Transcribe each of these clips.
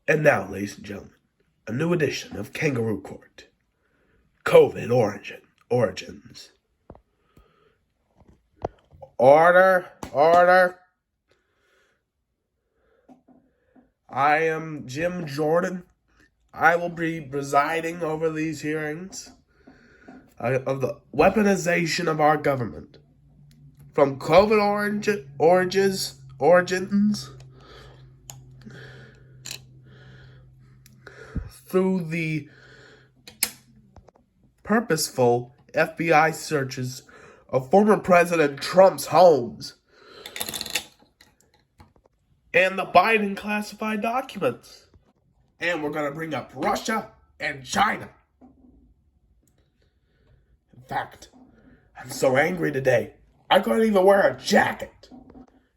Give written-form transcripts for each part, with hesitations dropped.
And now, ladies and gentlemen, a new edition of Kangaroo Court. COVID origins. Order. I am Jim Jordan. I will be presiding over these hearings of the weaponization of our government. From COVID origins, through the purposeful FBI searches of former President Trump's homes and the Biden classified documents. And we're going to bring up Russia and China. In fact, I'm so angry today, I couldn't even wear a jacket.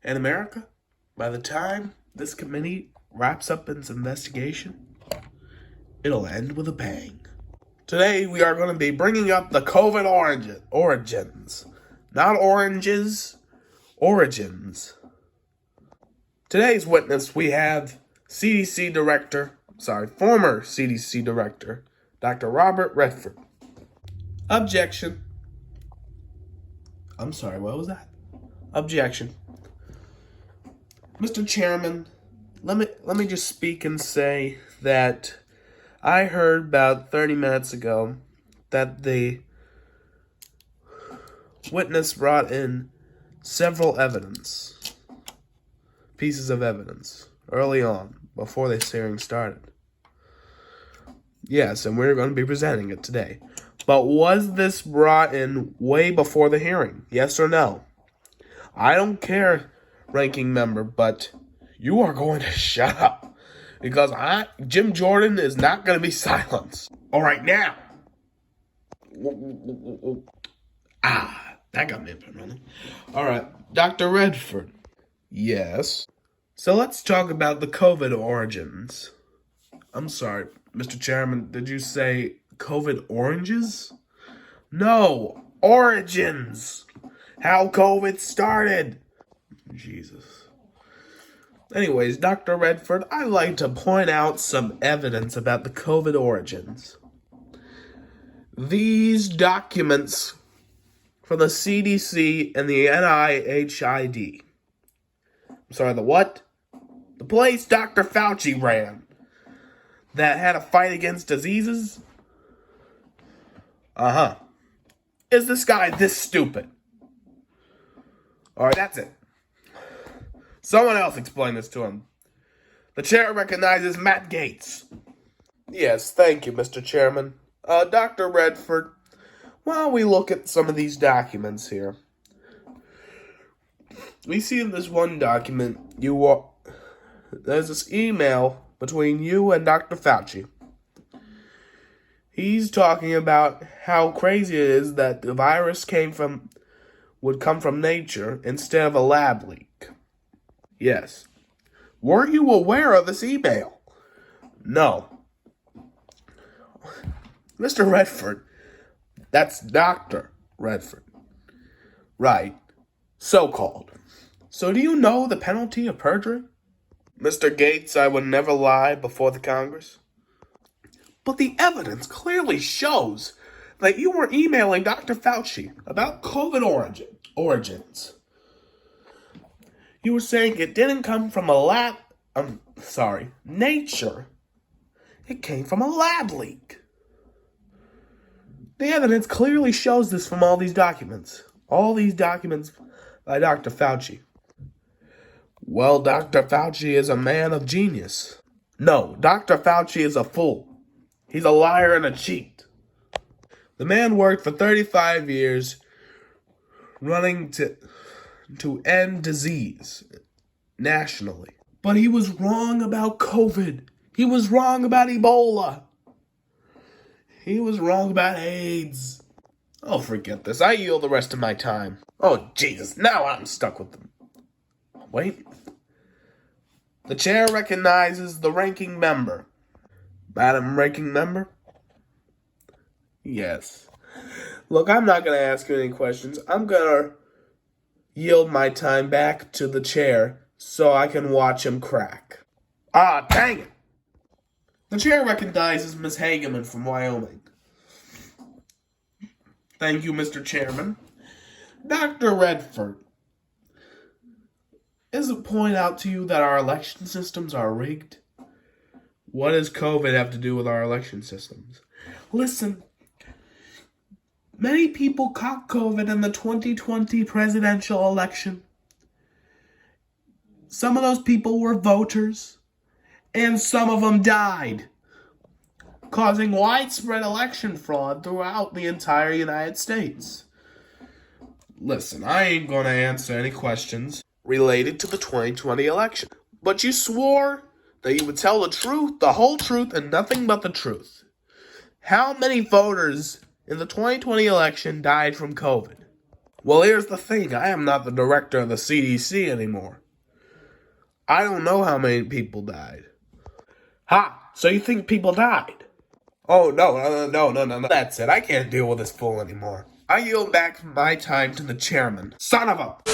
In America, by the time this committee wraps up its investigation, it'll end with a bang. Today, we are going to be bringing up the COVID origins. Not oranges, origins. Today's witness, we have former CDC Director, Dr. Robert Redford. Objection. I'm sorry, what was that? Objection. Mr. Chairman, let me just speak and say that I heard about 30 minutes ago that the witness brought in several pieces of evidence, early on, before this hearing started. Yes, and we're going to be presenting it today. But was this brought in way before the hearing? Yes or no? I don't care, ranking member, but you are going to shut up. Because Jim Jordan is not going to be silenced. All right, now. That got me up and running. All right, Dr. Redford. Yes. So let's talk about the COVID origins. I'm sorry, Mr. Chairman, did you say COVID oranges? No, origins. How COVID started. Jesus. Anyways, Dr. Redford, I'd like to point out some evidence about the COVID origins. These documents from the CDC and the NIHID. I'm sorry, the what? The place Dr. Fauci ran that had a fight against diseases? Is this guy this stupid? Alright, that's it. Someone else explain this to him. The chair recognizes Matt Gaetz. Yes, thank you, Mr. Chairman. Dr. Redford, while we look at some of these documents here, we see in this one document, there's this email between you and Dr. Fauci. He's talking about how crazy it is that the virus would come from nature instead of a lab leak. Yes. Were you aware of this email? No. Mr. Redford, that's Dr. Redford. Right. So-called. So do you know the penalty of perjury? Mr. Gaetz, I would never lie before the Congress. But the evidence clearly shows that you were emailing Dr. Fauci about COVID origins. You were saying it didn't come from nature. It came from a lab leak. The evidence clearly shows this from all these documents. All these documents by Dr. Fauci. Well, Dr. Fauci is a man of genius. No, Dr. Fauci is a fool. He's a liar and a cheat. The man worked for 35 years running to end disease nationally. But he was wrong about COVID. He was wrong about Ebola. He was wrong about AIDS. Oh, forget this. I yield the rest of my time. Oh, Jesus. Now I'm stuck with them. Wait. The chair recognizes the ranking member. Madam Ranking Member? Yes. Look, I'm not going to ask you any questions. I'm going to yield my time back to the chair so I can watch him crack. Ah, dang it! The chair recognizes Ms. Hageman from Wyoming. Thank you, Mr. Chairman. Dr. Redford, is it point out to you that our election systems are rigged? What does COVID have to do with our election systems? Listen, many people caught COVID in the 2020 presidential election. Some of those people were voters, and some of them died, causing widespread election fraud throughout the entire United States. Listen, I ain't gonna answer any questions related to the 2020 election, but you swore that you would tell the truth, the whole truth, and nothing but the truth. How many voters in the 2020 election died from COVID? Well, here's the thing. I am not the director of the CDC anymore. I don't know how many people died. Ha! So you think people died? Oh, no. That's it. I can't deal with this fool anymore. I yield back my time to the chairman. Son of a...